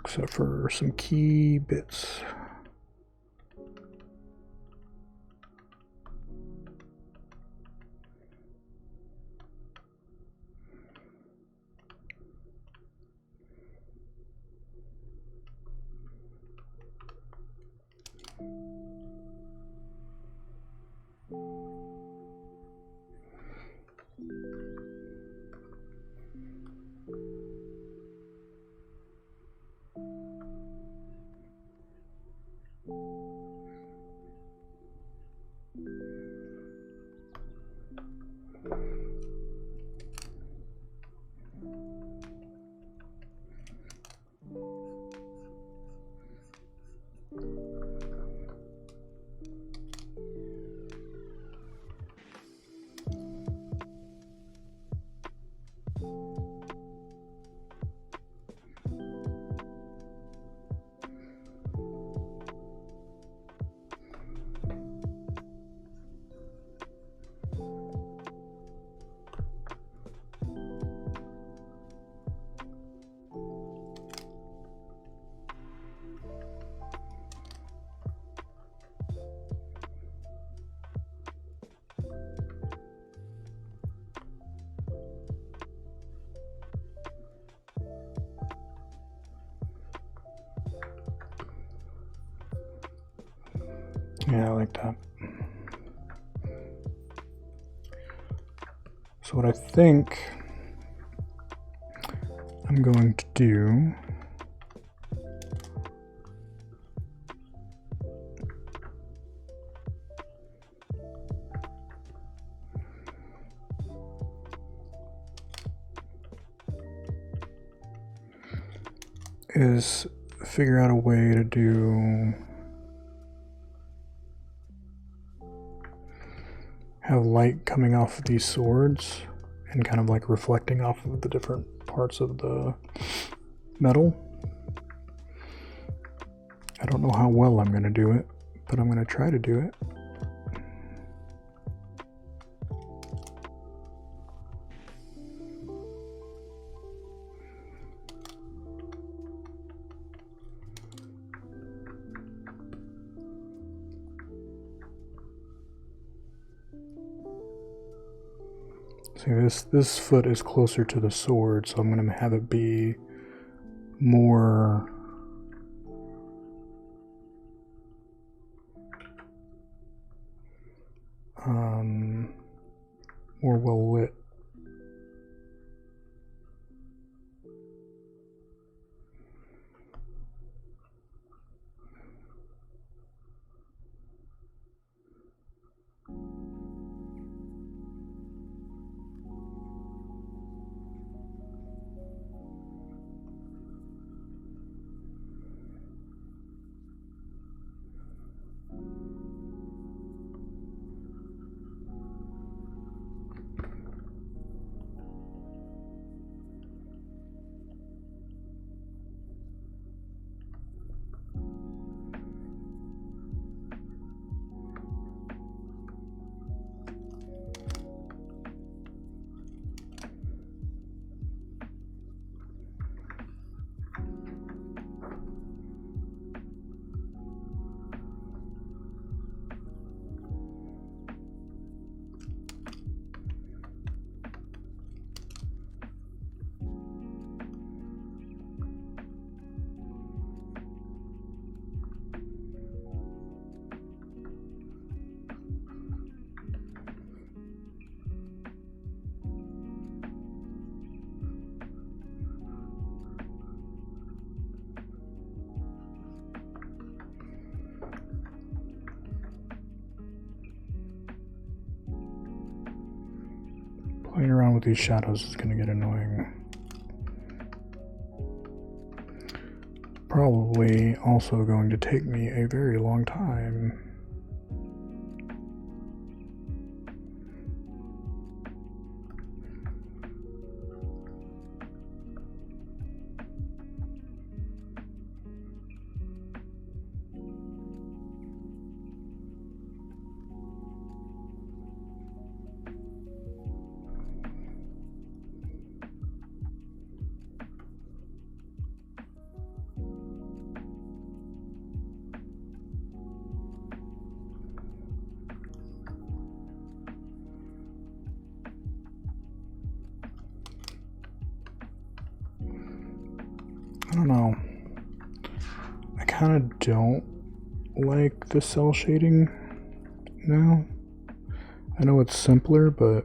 except for some key bits. Yeah, I like that. So what I think I'm going to do is figure out a way to do have light coming off of these swords and kind of like reflecting off of the different parts of the metal. I don't know how well I'm going to do it, but I'm going to try to do it. See, this foot is closer to the sword, so I'm going to have it be more more well lit. Playing around with these shadows is going to get annoying. Probably also going to take me a very long time. I don't know. I kind of don't like the cell shading now. I know it's simpler, but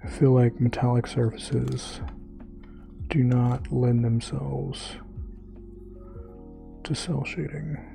I feel like metallic surfaces do not lend themselves to cell shading.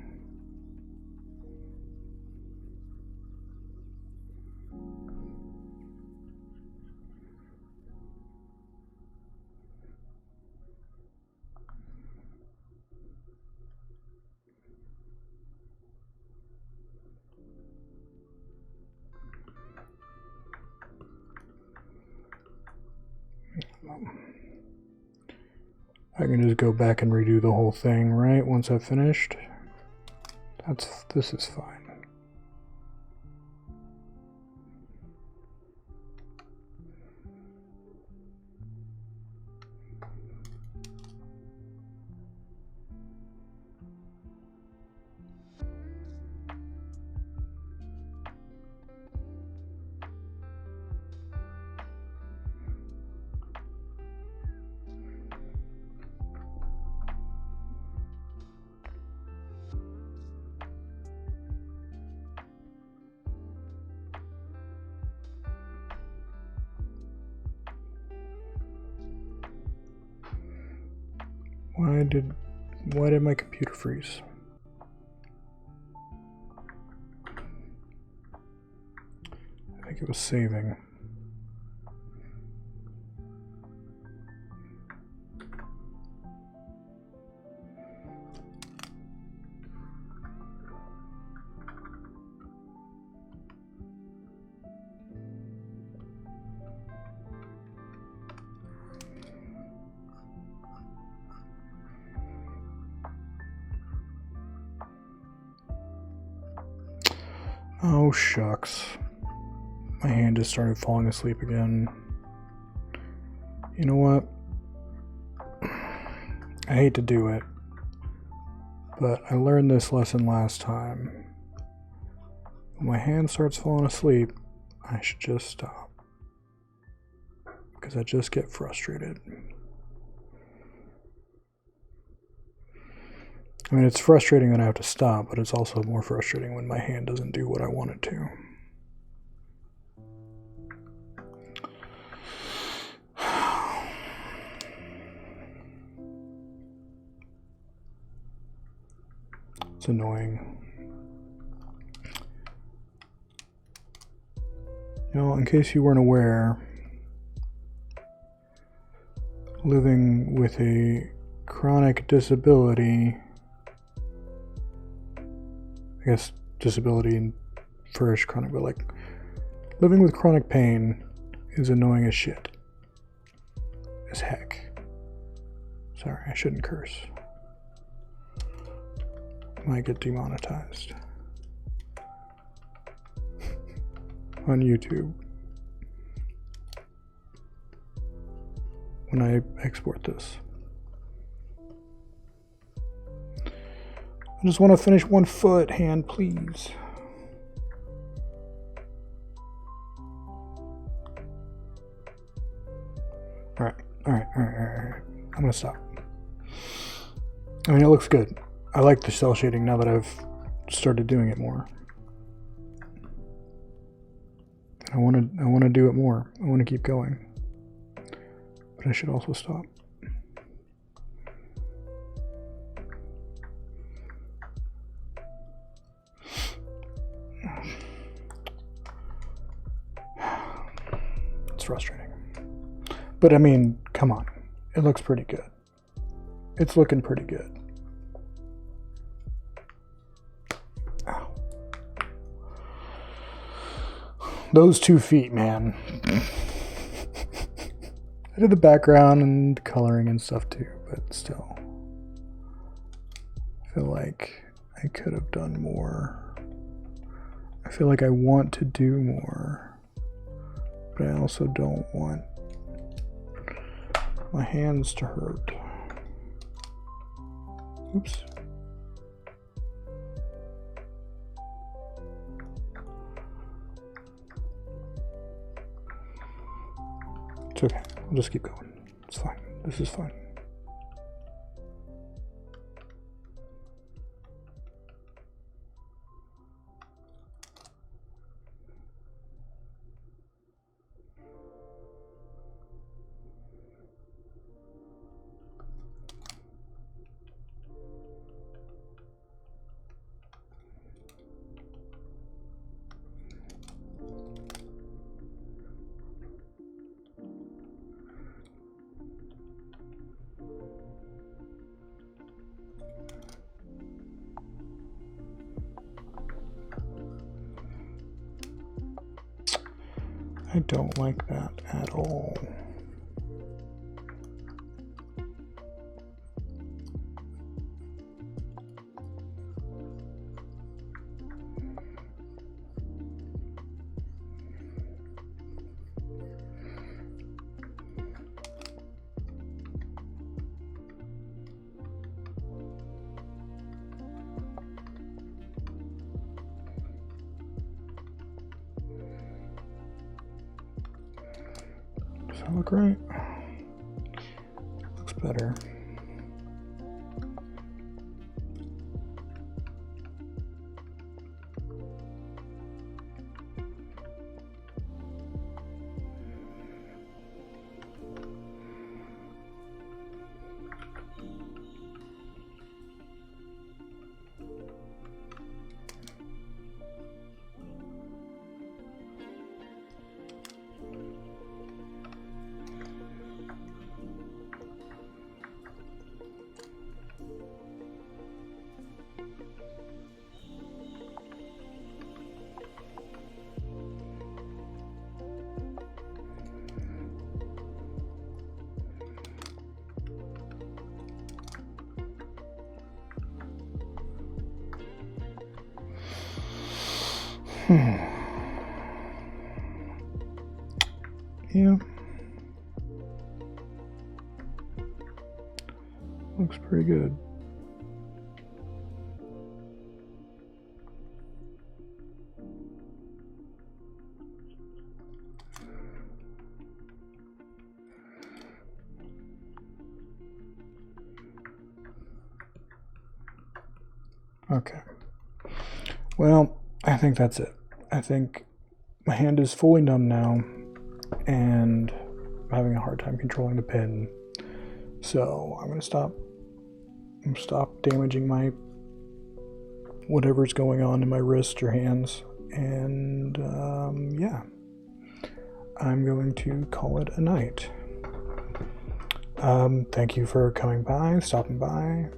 I can just go back and redo the whole thing, right? Once I've finished. This is fine. Why did my computer freeze? I think it was saving. Oh shucks. My hand just started falling asleep again. You know what? I hate to do it, but I learned this lesson last time. When my hand starts falling asleep, I should just stop. Because I just get frustrated. I mean, it's frustrating when I have to stop, but it's also more frustrating when my hand doesn't do what I want it to. It's annoying. You know, in case you weren't aware, living with a chronic disability, I guess disability and first chronic, but like living with chronic pain is annoying as shit. As heck. Sorry, I shouldn't curse. Might get demonetized on YouTube when I export this. I just want to finish one foot, hand, please. All right. I'm gonna stop. I mean, it looks good. I like the cell shading now that I've started doing it more. I want to do it more. I want to keep going. But I should also stop. It's frustrating. But I mean, come on. It looks pretty good. It's looking pretty good. Ow. Those 2 feet, man. I did the background and coloring and stuff too, but still. I feel like I could have done more. I feel like I want to do more, but I also don't want my hands to hurt. Oops. It's okay. I'll just keep going. It's fine. This is fine. I don't like that at all. Does that look right? Looks better. Yeah. Looks pretty good. Okay. Well, I think that's it. I think my hand is fully numb now, and I'm having a hard time controlling the pen. So I'm gonna stop damaging my whatever's going on in my wrist or hands, and yeah, I'm going to call it a night. Thank you for coming by, stopping by,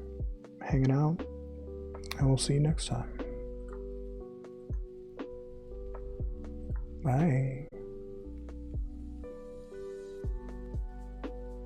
hanging out, and we'll see you next time. Bye.